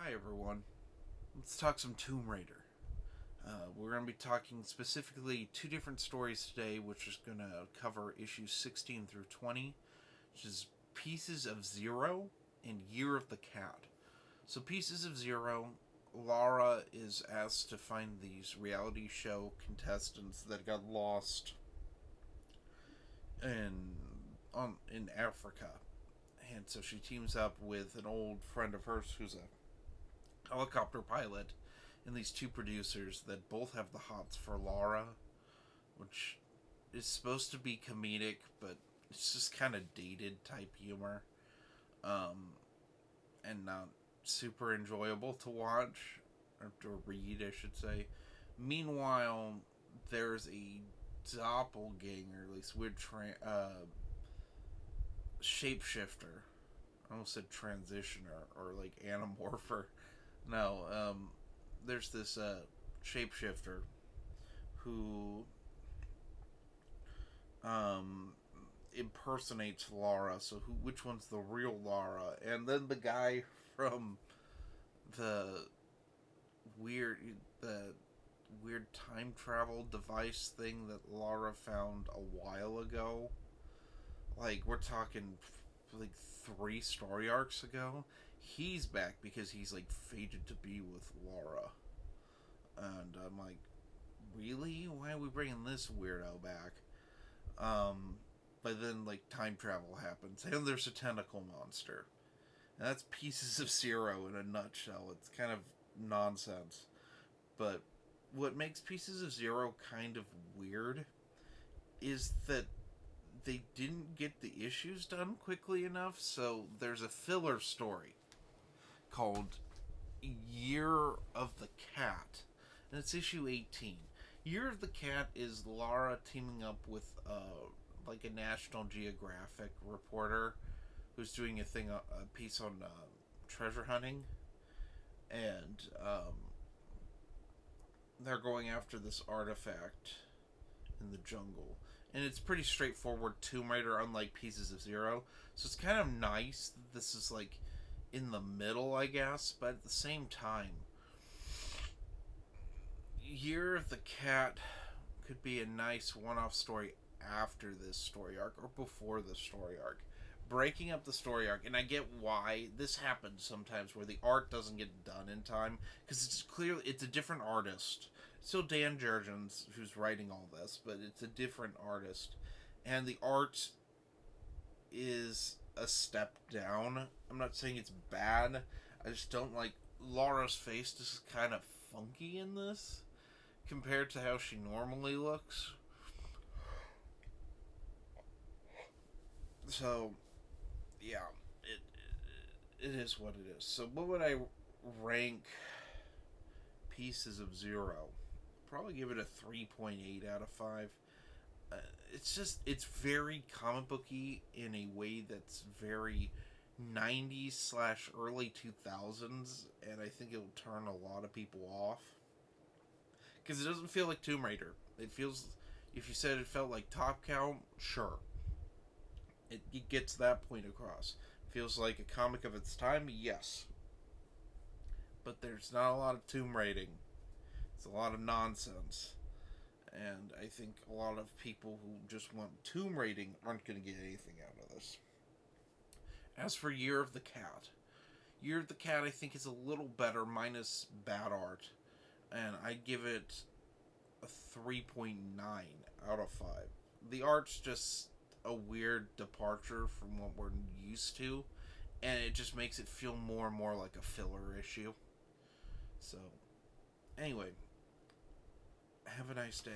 Hi everyone. Let's talk some Tomb Raider. We're going to be talking specifically two different stories today, which is going to cover issues 16 through 20, which is Pieces of Zero and Year of the Cat. So, Pieces of Zero, Lara is asked to find these reality show contestants that got lost in in Africa, and so she teams up with an old friend of hers who's a helicopter pilot, and these two producers that both have the hots for Lara, which is supposed to be comedic, but it's just kind of dated type humor, um, and not super enjoyable to watch or to read, I should say. Meanwhile, there's a doppelganger, like this weird shapeshifter. I almost said transitioner or like anamorpher. No, there's this shapeshifter who um, impersonates Lara. So which one's the real Lara? And then the guy from the weird the weird time travel device thing that Lara found a while ago. Like we're talking like three story arcs ago. He's back because he's like fated to be with Lara. And I'm like, really? Why are we bringing this weirdo back? Um, but then like time travel happens, and there's a tentacle monster, and that's Pieces of Zero in a nutshell. It's kind of nonsense, but what makes Pieces of Zero kind of weird is that they didn't get the issues done quickly enough. So there's a filler story called Year of the Cat, and it's issue 18. Year of the Cat is Lara teaming up with like a National Geographic reporter who's doing a piece on treasure hunting, and they're going after this artifact in the jungle. And it's pretty straightforward Tomb Raider, unlike Pieces of Zero. So it's kind of nice that this is like in the middle, I guess, but at the same time, Year of the Cat could be a nice one-off story after this story arc or before the story arc, breaking up the story arc. And I get why this happens sometimes where the art doesn't get done in time because it's a different artist. It's still Dan Jurgens who's writing all this, but it's a different artist, and the art is a step down. I'm not saying it's bad. I just don't like Laura's face. Just kind of funky in this compared to how she normally looks. So, yeah, it is what it is. So, what would I rank Pieces of Zero? Probably give it a 3.8 out of 5. Uh, it's very comic booky in a way that's very 90s slash early 2000s, and I think it'll turn a lot of people off because it doesn't feel like Tomb Raider. It feels, if you said it felt like Top Cow, sure, it gets that point across. Feels like a comic of its time, yes, but there's not a lot of tomb raiding. It's a lot of nonsense, and I think a lot of people who just want tomb raiding aren't going to get anything out of this. As for Year of the Cat, Year of the Cat I think is a little better, minus bad art, and I'd give it a 3.9 out of 5. The art's just a weird departure from what we're used to, and it just makes it feel more and more like a filler issue. So, anyway, have a nice day.